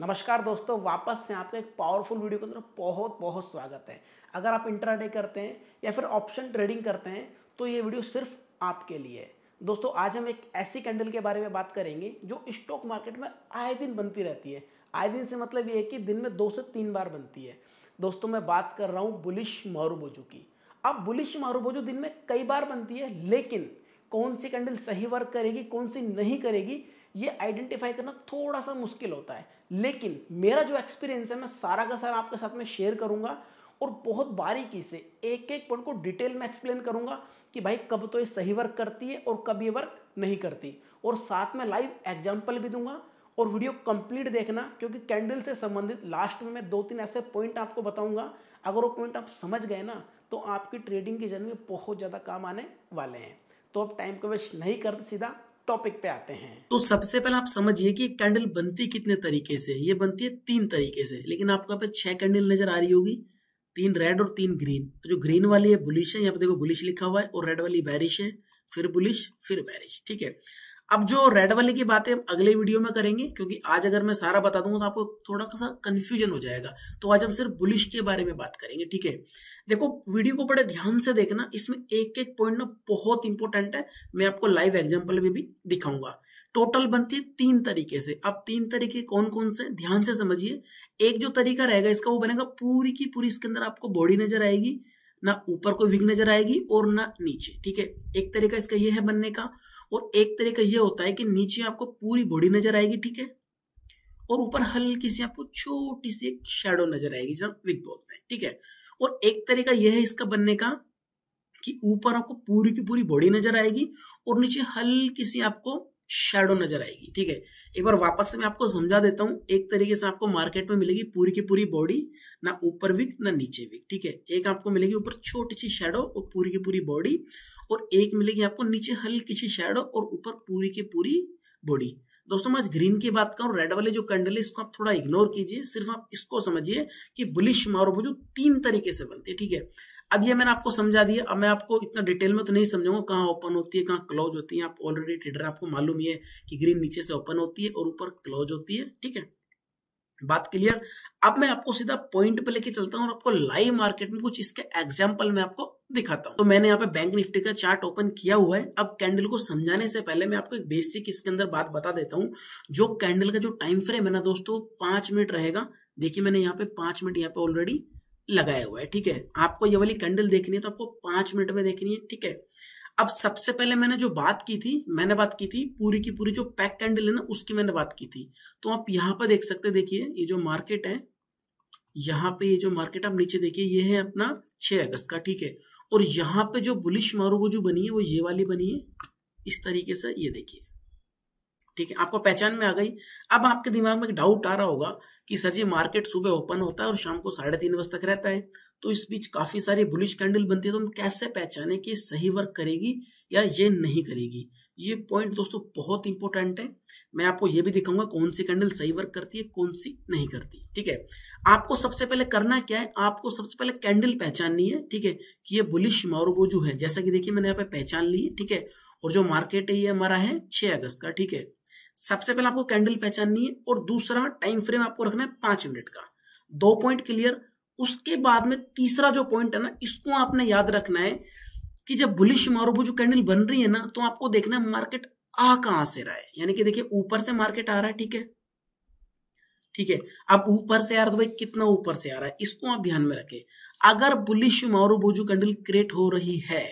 नमस्कार दोस्तों, वापस से आपका एक पावरफुल वीडियो के अंदर बहुत बहुत स्वागत है। अगर आप इंट्राडे करते हैं या फिर ऑप्शन ट्रेडिंग करते हैं तो ये वीडियो सिर्फ आपके लिए है। दोस्तों, आज हम एक ऐसी कैंडल के बारे में बात करेंगे जो स्टॉक मार्केट में आए दिन बनती रहती है। आए दिन से मतलब ये है कि दिन में 2 से 3 बार बनती है। दोस्तों, मैं बात कर रहा हूँ बुलिश मारुबोजू की। अब बुलिश मारुबोजू दिन में कई बार बनती है, लेकिन कौन सी कैंडल सही वर्क करेगी, कौन सी नहीं करेगी, ये आइडेंटिफाई करना थोड़ा सा मुश्किल होता है। लेकिन मेरा जो एक्सपीरियंस है, मैं सारा का सारा आपके साथ में शेयर करूंगा और बहुत बारीकी से एक एक पॉइंट को डिटेल में एक्सप्लेन करूंगा कि भाई कब तो ये सही वर्क करती है और कब ये वर्क नहीं करती, और साथ में लाइव एग्जांपल भी दूंगा। और वीडियो कंप्लीट देखना, क्योंकि कैंडल से संबंधित लास्ट में मैं 2-3 ऐसे पॉइंट आपको बताऊंगा। अगर वो पॉइंट आप समझ गए ना, तो आपकी ट्रेडिंग की जर्नी में बहुत ज़्यादा काम आने वाले हैं। तो अब टाइम को वेस्ट नहीं करते, सीधा टॉपिक पे आते हैं। तो सबसे पहले आप समझिए कि कैंडल बनती कितने तरीके से। ये बनती है 3 तरीके से, लेकिन आपको यहाँ पे 6 कैंडल नजर आ रही होगी, 3 रेड और 3 ग्रीन। जो ग्रीन वाली है बुलिश है, यहाँ पे देखो बुलिश लिखा हुआ है, और रेड वाली बैरिश है, फिर बुलिश फिर बैरिश। ठीक है, अब जो रेड वाले की बातें हम अगले वीडियो में करेंगे, क्योंकि आज अगर मैं सारा बता दूंगा तो आपको थोड़ा सा कंफ्यूजन हो जाएगा। तो आज हम सिर्फ बुलिश के बारे में बात करेंगे। ठीक है, देखो वीडियो को बड़े ध्यान से देखना, इसमें एक एक पॉइंट ना बहुत इंपॉर्टेंट है। मैं आपको लाइव एग्जांपल में भी दिखाऊंगा। टोटल बनती है 3 तरीके से। अब 3 तरीके कौन कौन से, ध्यान से समझिए। एक जो तरीका रहेगा इसका, वो बनेगा पूरी की पूरी इसके अंदर आपको बॉडी नजर आएगी, ना ऊपर कोई विग नजर आएगी और ना नीचे। ठीक है, एक तरीका इसका ये है बनने का। और एक तरीका ये होता है कि नीचे आपको पूरी बॉडी नजर आएगी, ठीक है, और ऊपर हल्की सी आपको छोटी सी एक शैडो नजर आएगी, जिसे विग बोलते हैं। ठीक है, और एक तरीका यह है इसका बनने का कि ऊपर आपको पूरी की पूरी बॉडी नजर आएगी और नीचे हल्की सी आपको शैडो नजर आएगी। ठीक है, एक बार वापस से मैं आपको समझा देता हूं। एक तरीके से आपको मार्केट में मिलेगी पूरी की पूरी बॉडी, ना ऊपर विग ना नीचे विग। ठीक है, एक आपको मिलेगी ऊपर छोटी सी शैडो और पूरी की पूरी बॉडी, और एक मिलेगी आपको नीचे हल्की सी शैडो और ऊपर पूरी की पूरी बॉडी। दोस्तों, मैं आज ग्रीन की बात करूं, रेड वाले जो कैंडल है इसको आप थोड़ा इग्नोर कीजिए, सिर्फ आप इसको समझिए कि बुलिश मारुबोजू 3 तरीके से बनती है। ठीक है, अब ये मैंने आपको समझा दिया। अब मैं आपको इतना डिटेल में तो नहीं समझाऊंगा कहाँ ओपन होती है कहाँ क्लोज होती है। आप ऑलरेडी ट्रेडर, आपको मालूम ही है कि ग्रीन नीचे से ओपन होती है और ऊपर क्लोज होती है। ठीक है, बात क्लियर। अब मैं आपको सीधा पॉइंट पे लेके चलता हूँ और आपको लाइव मार्केट में कुछ इसके एग्जांपल मैं आपको दिखाता हूँ। तो मैंने यहाँ पे बैंक निफ्टी का चार्ट ओपन किया हुआ है। अब कैंडल को समझाने से पहले मैं आपको एक बेसिक इसके अंदर बात बता देता हूँ। जो कैंडल का जो टाइम फ्रेम है ना दोस्तों, 5 मिनट रहेगा। देखिए, मैंने यहाँ पे 5 मिनट यहाँ पे ऑलरेडी लगाया हुआ है। ठीक है, आपको ये वाली कैंडल देखनी है तो आपको 5 मिनट में देखनी है। ठीक है, अब सबसे पहले मैंने जो बात की थी, पूरी की पूरी जो पैक कैंडल है ना, उसकी मैंने बात की थी। तो आप यहाँ पर देख सकते हैं, देखिए ये जो मार्केट है, यहाँ पे ये जो मार्केट आप नीचे देखिए, ये है अपना 6 अगस्त का। ठीक है, और यहाँ पे जो बुलिश मारुबोजू बनी है वो ये वाली बनी है, इस तरीके से, ये देखिए। ठीक है, आपको पहचान में आ गई। अब आपके दिमाग में एक डाउट आ रहा होगा कि सर जी, मार्केट सुबह ओपन होता है और शाम को 3:30 बजे तक रहता है, तो इस बीच काफी सारी बुलिश कैंडल बनती है, तो हम कैसे पहचाने कि सही वर्क करेगी या ये नहीं करेगी। ये पॉइंट दोस्तों बहुत इंपॉर्टेंट है। मैं आपको ये भी दिखाऊंगा कौन सी कैंडल सही वर्क करती है, कौन सी नहीं करती। ठीक है, आपको सबसे पहले करना क्या है, आपको सबसे पहले कैंडल पहचाननी है। ठीक है, कि ये बुलिश मारुबोजू है, जैसा कि देखिए मैंने यहाँ पे पहचान ली है। ठीक है, और जो मार्केट है ये हमारा है 6 अगस्त का। ठीक है, सबसे पहले आपको कैंडल पहचाननी है, और दूसरा टाइम फ्रेम आपको रखना है 5 मिनट का। 2 पॉइंट क्लियर। उसके बाद में तीसरा जो पॉइंट है ना, इसको आपने याद रखना है कि जब बुलिश मारुबोजू कैंडल बन रही है ना, तो आपको देखना है मार्केट आ कहां से रहा है। यानी कि देखिए, ऊपर से मार्केट आ रहा है। ठीक है, ठीक है, अब ऊपर से आ रहा है तो भाई कितना ऊपर से आ रहा है, इसको आप ध्यान में रखें। अगर बुलिश मारुबोजू कैंडल क्रिएट हो रही है,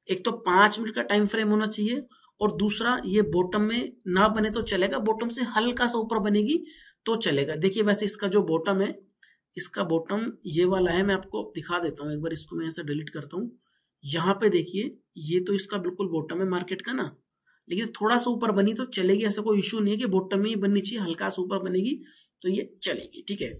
एक तो 5 मिनट का टाइम फ्रेम होना चाहिए, और दूसरा ये बॉटम में ना बने तो चलेगा, बॉटम से हल्का सा ऊपर बनेगी तो चलेगा। देखिए, वैसे इसका जो बॉटम है, इसका बॉटम ये वाला है। मैं आपको दिखा देता हूँ एक बार, इसको मैं ऐसे डिलीट करता हूँ। यहाँ पे देखिए, ये तो इसका बिल्कुल बॉटम है मार्केट का ना, लेकिन थोड़ा सा ऊपर बनी तो चलेगी, ऐसा कोई इश्यू नहीं है कि बॉटम में ही बननी चाहिए, हल्का सा ऊपर बनेगी तो ये चलेगी। ठीक है,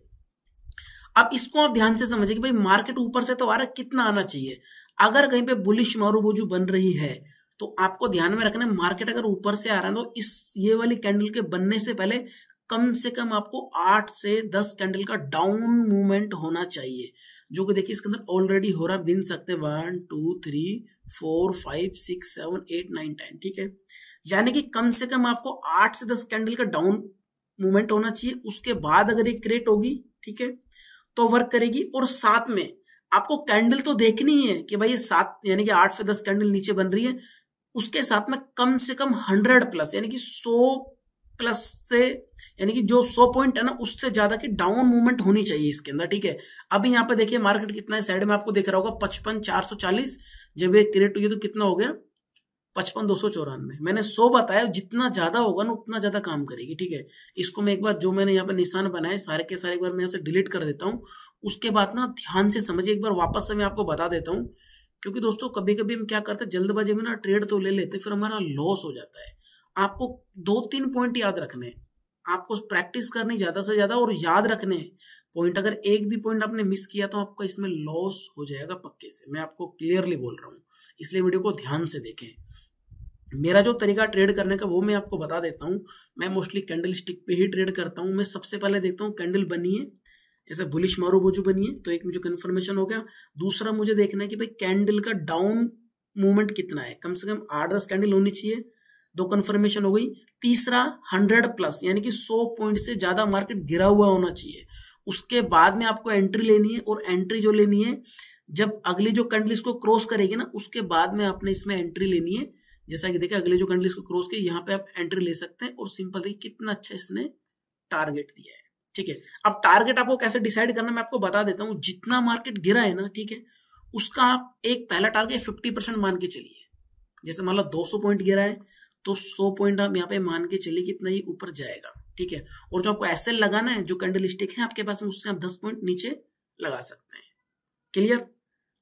अब इसको आप ध्यान से समझिए कि भाई मार्केट ऊपर से तो आ रहा है, कितना आना चाहिए। अगर कहीं पे बुलिश मारुबोजू बन रही है तो आपको ध्यान में रखना है, मार्केट अगर ऊपर से आ रहा है तो ये वाली कैंडल के बनने से पहले कम से कम आपको 8 से 10 कैंडल का डाउन मूवमेंट होना चाहिए, जो कि देखिए इसके अंदर ऑलरेडी हो रहा है। गिन सकते हैं 1 2 3 4 5 6 7 8 9 10। ठीक है, यानी कि कम से कम आपको 8 से 10 कैंडल का डाउन मूवमेंट होना चाहिए, उसके बाद अगर ये क्रिएट होगी, ठीक है, तो वर्क करेगी। और साथ में आपको कैंडल तो देखनी है कि भाई ये 7 यानी कि 8 से 10 कैंडल नीचे बन रही है, उसके साथ में कम से कम 100 प्लस यानी कि 100 प्लस से यानी कि जो 100 पॉइंट है ना उससे ज्यादा की डाउन मूवमेंट होनी चाहिए इसके अंदर, ठीक है। अभी यहाँ पे देखिए मार्केट कितना है, साइड में आपको दिख रहा होगा 55,440, जब ये क्रिएट हुई तो कितना हो गया 55,294। मैंने 100 बताया, जितना ज्यादा होगा ना उतना ज्यादा काम करेगी, ठीक है। इसको मैं एक बार जो मैंने यहाँ पे निशान बनाए सारे के सारे एक बार मैं यहाँ से डिलीट कर देता हूँ, उसके बाद ना ध्यान से समझिए, एक बार वापस से मैं आपको बता देता हूँ, क्योंकि दोस्तों कभी कभी हम क्या करते हैं जल्दबाजी में ना ट्रेड तो ले लेते फिर हमारा लॉस हो जाता है। आपको 2-3 पॉइंट याद रखने हैं, आपको प्रैक्टिस करनी ज्यादा से ज्यादा और याद रखने हैं पॉइंट। अगर एक भी पॉइंट आपने मिस किया तो आपका इसमें लॉस हो जाएगा पक्के से, मैं आपको क्लियरली बोल रहा हूँ, इसलिए वीडियो को ध्यान से देखें। मेरा जो तरीका ट्रेड करने का वो मैं आपको बता देता हूँ। मैं मोस्टली कैंडल स्टिक पे ही ट्रेड करता हूँ। मैं सबसे पहले देखता हूँ कैंडल बनी है, ऐसे बुलिश मारूबोजू बनी है तो एक मुझे कंफर्मेशन हो गया। दूसरा मुझे देखना है कि भाई कैंडल का डाउन मूवमेंट कितना है, कम से कम 8-10 कैंडल होनी चाहिए, 2 कंफर्मेशन हो गई। तीसरा 100 प्लस यानी कि 100 पॉइंट से ज्यादा मार्केट गिरा हुआ होना चाहिए। उसके बाद में आपको एंट्री लेनी है, और एंट्री जो लेनी है जब अगली जो कैंडल इसको क्रॉस करेगी ना उसके बाद में आपने इसमें एंट्री लेनी है। जैसा कि देखिए अगले जो कैंडल इसको क्रॉस की यहाँ पे आप एंट्री ले सकते हैं, और सिंपल देखिए कितना अच्छा इसने टारगेट दिया है, ठीक है। अब टारगेट आपको कैसे डिसाइड करना मैं आपको बता देता हूँ। जितना मार्केट गिरा है ना, ठीक है, उसका आप एक पहला टारगेट 50% मान के चलिए। जैसे मान लो 200 पॉइंट गिरा है तो 100 पॉइंट आप यहाँ पे मान के चलिए कितना ही ऊपर जाएगा, ठीक है। और जो आपको एसएल लगाना है, जो कैंडल स्टिक है आपके पास में, उससे आप 10 पॉइंट नीचे लगा सकते हैं। क्लियर?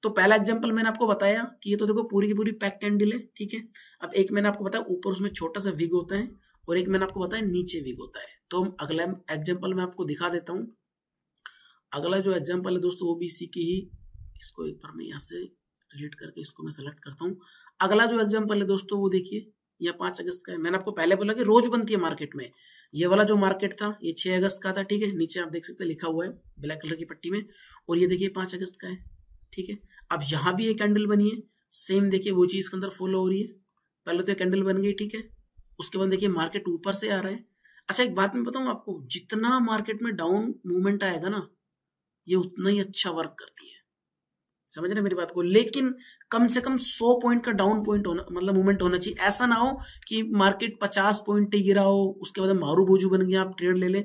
तो पहला एग्जांपल मैंने आपको बताया कि ये तो देखो पूरी की पूरी पैक कैंडल है, ठीक है। अब एक मैंने आपको बताया ऊपर उसमें छोटा सा विग होता है, और एक मैंने आपको बताया नीचे विग होता है। तो हम अगला एग्जांपल मैं आपको दिखा देता हूँ। अगला जो एग्जांपल है दोस्तों वो भी इसी की ही, इसको एक बार मैं यहाँ से डिलीट करके इसको मैं सेलेक्ट करता हूँ। अगला जो एग्जांपल है दोस्तों वो देखिए, यह 5 अगस्त का है। मैंने आपको पहले बोला कि रोज बनती है मार्केट में। ये वाला जो मार्केट था ये 6 अगस्त का था, ठीक है। नीचे आप देख सकते हैं लिखा हुआ है ब्लैक कलर की पट्टी में, और ये देखिए 5 अगस्त का है, ठीक है। अब यहाँ भी एक कैंडल बनी है, सेम देखिए वो चीज के अंदर फॉलो हो रही है। पहले तो कैंडल बन गई, ठीक है। उसके बाद देखिए मार्केट ऊपर से आ रहा है। अच्छा एक बात मैं बताऊं आपको, जितना मार्केट में डाउन मूवमेंट आएगा ना ये उतना ही अच्छा वर्क करती है, समझ रहे मेरी बात को। लेकिन कम से कम 100 पॉइंट का डाउन पॉइंट होना, मतलब मूवमेंट होना चाहिए। ऐसा ना हो कि मार्केट 50 पॉइंट ही गिरा हो उसके बाद मारू बोझू बन गया आप ट्रेड ले लें,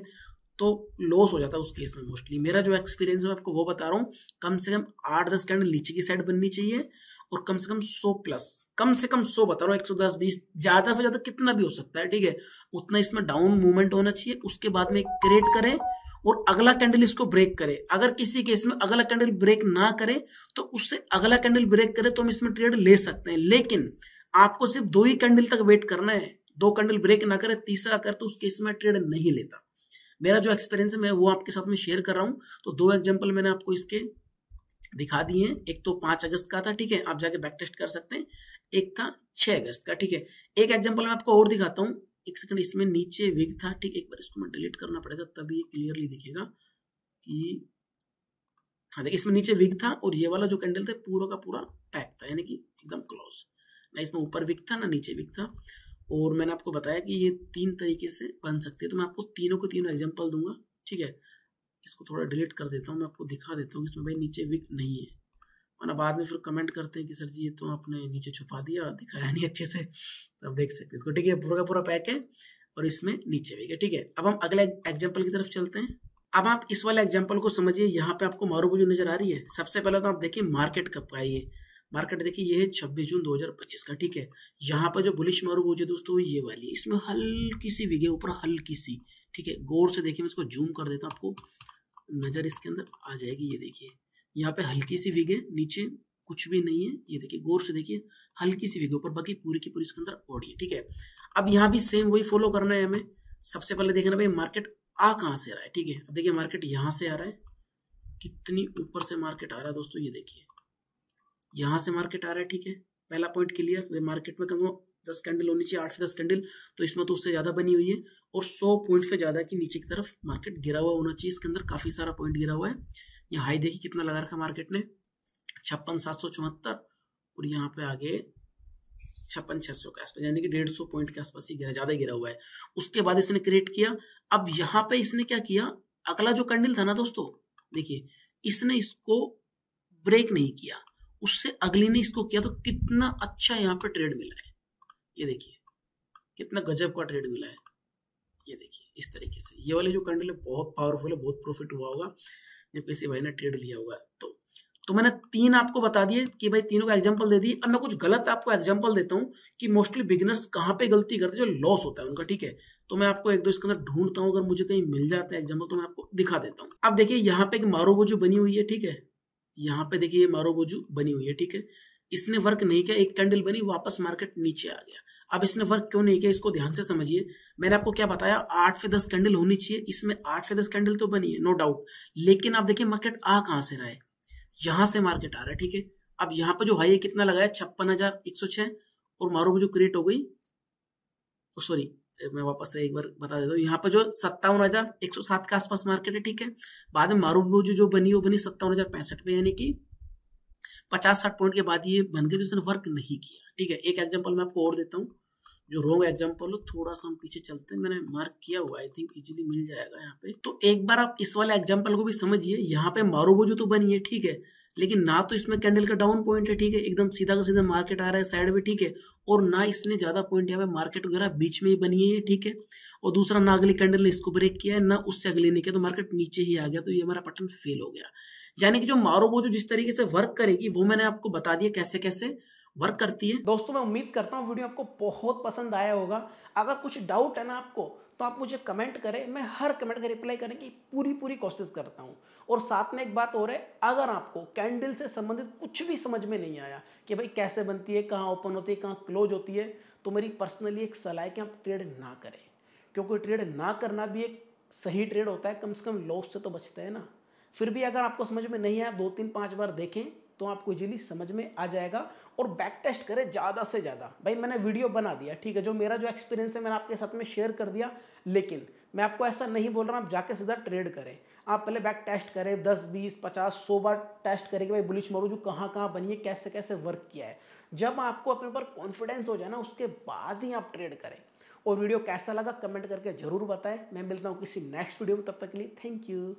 तो लॉस हो जाता है उस केस में। मोस्टली मेरा जो एक्सपीरियंस है मैं आपको वो बता रहा हूँ। कम से कम 8-10 कैंडल नीचे की साइड बननी चाहिए, और कम से कम 100 प्लस, कम से कम 100 बता रहा हूँ, 110-20 ज्यादा से ज्यादा कितना भी हो सकता है, ठीक है, उतना इसमें डाउन मूवमेंट होना चाहिए। उसके बाद में क्रिएट करें और अगला कैंडल इसको ब्रेक करे। अगर किसी केस में अगला कैंडल ब्रेक ना करे तो उससे अगला कैंडल ब्रेक करे तो हम इसमें ट्रेड ले सकते हैं। लेकिन आपको सिर्फ 2 ही कैंडल तक वेट करना है, 2 कैंडल ब्रेक ना करे, तीसरा करे तो उस केस में ट्रेड नहीं लेता। मेरा जो एक्सपीरियंस है मैं वो आपके साथ में शेयर कर रहा हूँ। तो 2 एग्जाम्पल मैंने आपको इसके दिखा दिए हैं। एक तो 5 अगस्त का था, ठीक है, आप जाके बैक टेस्ट कर सकते हैं। एक था 6 अगस्त का, ठीक है। एक एग्जाम्पल मैं आपको और दिखाता हूँ, एक सेकंड। इसमें नीचे विग था, ठीक, एक बार इसको मैं डिलीट करना पड़ेगा तभी क्लियरली दिखेगा कि हाँ देखिए इसमें नीचे विग था, और ये वाला जो कैंडल था पूरा का पूरा पैक था, यानी कि एकदम क्लोज। ना इसमें ऊपर विग था ना नीचे विग था। और मैंने आपको बताया कि ये 3 तरीके से बन सकते हैं। तो मैं आपको तीनों को तीनों एग्जाम्पल दूंगा, ठीक है। इसको थोड़ा डिलीट कर देता हूँ, मैं आपको दिखा देता हूँ इसमें भाई नीचे विग नहीं है, वरना बाद में फिर कमेंट करते हैं कि सर जी ये तो आपने नीचे छुपा दिया, दिखाया नहीं अच्छे से। तो आप देख सकते हैं इसको, ठीक है, पूरा का पूरा पैक है और इसमें नीचे विग है, ठीक है। अब हम अगले एग्जाम्पल की तरफ चलते हैं। अब आप इस वाले एग्जाम्पल को समझिए। यहाँ पे आपको मारूबोजू नजर आ रही है। सबसे पहले तो आप देखिए मार्केट कब का है। ये मार्केट देखिए ये है 26 जून 2025 का, ठीक है। यहाँ पर जो बुलिश मारूबोजू है दोस्तों ये वाली है, इसमें हल्की सी विग है ऊपर, हल्की सी, ठीक है। गौर से देखिए, मैं इसको जूम कर देता हूँ, आपको नजर इसके अंदर आ जाएगी। ये देखिए यहाँ पे हल्की सी विग है, नीचे कुछ भी नहीं है। ये देखिए गौर से देखिए, हल्की सी विग ऊपर, बाकी पूरी की पूरी इसके अंदर बॉडी है, ठीक है। अब यहाँ भी सेम वही फॉलो करना है हमें। सबसे पहले देखना भाई मार्केट आ कहाँ से रहा है, ठीक है। अब देखिए मार्केट यहाँ से आ रहा है, कितनी ऊपर से मार्केट आ रहा है दोस्तों, ये देखिए यहाँ से मार्केट आ रहा है, ठीक है। पहला पॉइंट क्लियर। मार्केट में कम 10 कैंडल होनी चाहिए, 8 से 10 कैंडल, तो इसमें तो उससे ज्यादा बनी हुई है। और 100 पॉइंट से ज्यादा की नीचे की तरफ मार्केट गिरा हुआ होना चाहिए। इसके अंदर काफी सारा पॉइंट गिरा हुआ है। यहाँ हाई देखिए कितना लगा रखा मार्केट ने, 56,774, और यहाँ पे आगे 56,600 के आसपास, यानी कि 150 पॉइंट के आसपास ही गिरा, ज्यादा गिरा हुआ है। उसके बाद इसने क्रिएट किया। अब यहाँ पे इसने क्या किया, अगला जो कैंडल था ना दोस्तों, देखिए इसने इसको ब्रेक नहीं किया, उससे अगली ने इसको किया, तो कितना अच्छा यहाँ पे ट्रेड मिला है। ये देखिए कितना गजब का ट्रेड मिला है। ये देखिए इस तरीके से ये वाले जो कैंडल है बहुत पावरफुल है, बहुत प्रॉफिट हुआ होगा जब किसी भाई ने ट्रेड लिया होगा। तो मैंने 3 आपको बता दिए कि भाई तीनों का एग्जांपल दे दिए। अब मैं कुछ गलत आपको एग्जांपल देता हूँ कि मोस्टली बिगिनर्स कहाँ पे गलती करते हैं, जो लॉस होता है उनका, ठीक है। तो मैं आपको एक दो इसके अंदर ढूंढता हूँ, अगर मुझे कहीं मिल जाता है एग्जाम्पल तो मैं आपको दिखा देता हूँ। अब देखिए यहाँ पे एक मारोबोजू बनी हुई है, ठीक है। यहाँ पे देखिए ये मारोबोजू बनी हुई है, ठीक है। इसने वर्क नहीं किया, एक कैंडल बनी, वापस मार्केट नीचे आ गया। अब इसने वर्क क्यों नहीं किया, इसको ध्यान से समझिए। मैंने आपको क्या बताया, 8 से 10 कैंडल होनी चाहिए, इसमें 8 से 10 कैंडल तो बनी है, नो डाउट। लेकिन आप देखिए मार्केट आ कहां से रहा है, यहां से मार्केट आ रहा है, ठीक है। अब यहाँ पे जो हाई है कितना लगाया, 56,106, और मारोबोजू क्रिएट हो गई। सॉरी, मैं वापस से एक बार बता देता हूँ। यहाँ पे जो 57,107 के आसपास मार्केट है, ठीक है। बाद में मारोबोजू जो बनी वो बनी 57,065 पे, यानी कि 50-60 पॉइंट के बाद ये बन गई, तो इसने वर्क नहीं किया, ठीक है। एक एग्जांपल मैं आपको और देता हूँ, जो रॉन्ग एग्जांपल हो, थोड़ा सा हम पीछे चलते हैं, मैंने मार्क किया हुआ, आई थिंक इजीली मिल जाएगा यहाँ पे। तो एक बार आप इस वाले एग्जांपल को भी समझिए। यहाँ पे मारोबोजू तो बनी है, ठीक है, लेकिन ना तो इसमें कैंडल का डाउन पॉइंट है, ठीक है, एकदम सीधा का सीधा मार्केट आ रहा है साइड में, ठीक है। और ना इसने ज्यादा पॉइंट यहाँ पे मार्केट वगैरह बीच में ही बनी है, ठीक है। और दूसरा, ना अगली कैंडल ने इसको ब्रेक किया है, ना उससे अगली ने किया, तो मार्केट नीचे ही आ गया, तो ये हमारा पैटर्न फेल हो गया। यानी कि जो मारोबोजू जिस तरीके से वर्क करेगी वो मैंने आपको बता दिया कैसे कैसे वर्क करती है। दोस्तों मैं उम्मीद करता हूँ वीडियो आपको बहुत पसंद आया होगा। अगर कुछ डाउट है ना आपको, तो आप मुझे कमेंट करें, मैं हर कमेंट का रिप्लाई करने की पूरी कोशिश करता हूँ। और साथ में एक बात और है, अगर आपको कैंडल से संबंधित कुछ भी समझ में नहीं आया कि भाई कैसे बनती है, कहाँ ओपन होती है, कहाँ क्लोज होती है, तो मेरी पर्सनली एक सलाह है कि आप ट्रेड ना करें, क्योंकि ट्रेड ना करना भी एक सही ट्रेड होता है, कम से कम लॉस से तो बचते हैं ना। फिर भी अगर आपको समझ में नहीं आया, 2-3-5 बार देखें तो आपको इजीली समझ में आ जाएगा। और बैक टेस्ट करें ज़्यादा से ज़्यादा। भाई मैंने वीडियो बना दिया, ठीक है, जो मेरा जो एक्सपीरियंस है मैंने आपके साथ में शेयर कर दिया, लेकिन मैं आपको ऐसा नहीं बोल रहा आप जाके सीधा ट्रेड करें। आप पहले बैक टेस्ट करें, 10, 20, 50, 100 बार टेस्ट करें कि भाई बुलिश मारो जो कहाँ कहाँ बनी है, कैसे कैसे वर्क किया है। जब आपको अपने ऊपर कॉन्फिडेंस हो जाए ना, उसके बाद ही आप ट्रेड करें। और वीडियो कैसा लगा कमेंट करके जरूर बताएं। मैं मिलता हूँ किसी नेक्स्ट वीडियो में, तब तक के लिए थैंक यू।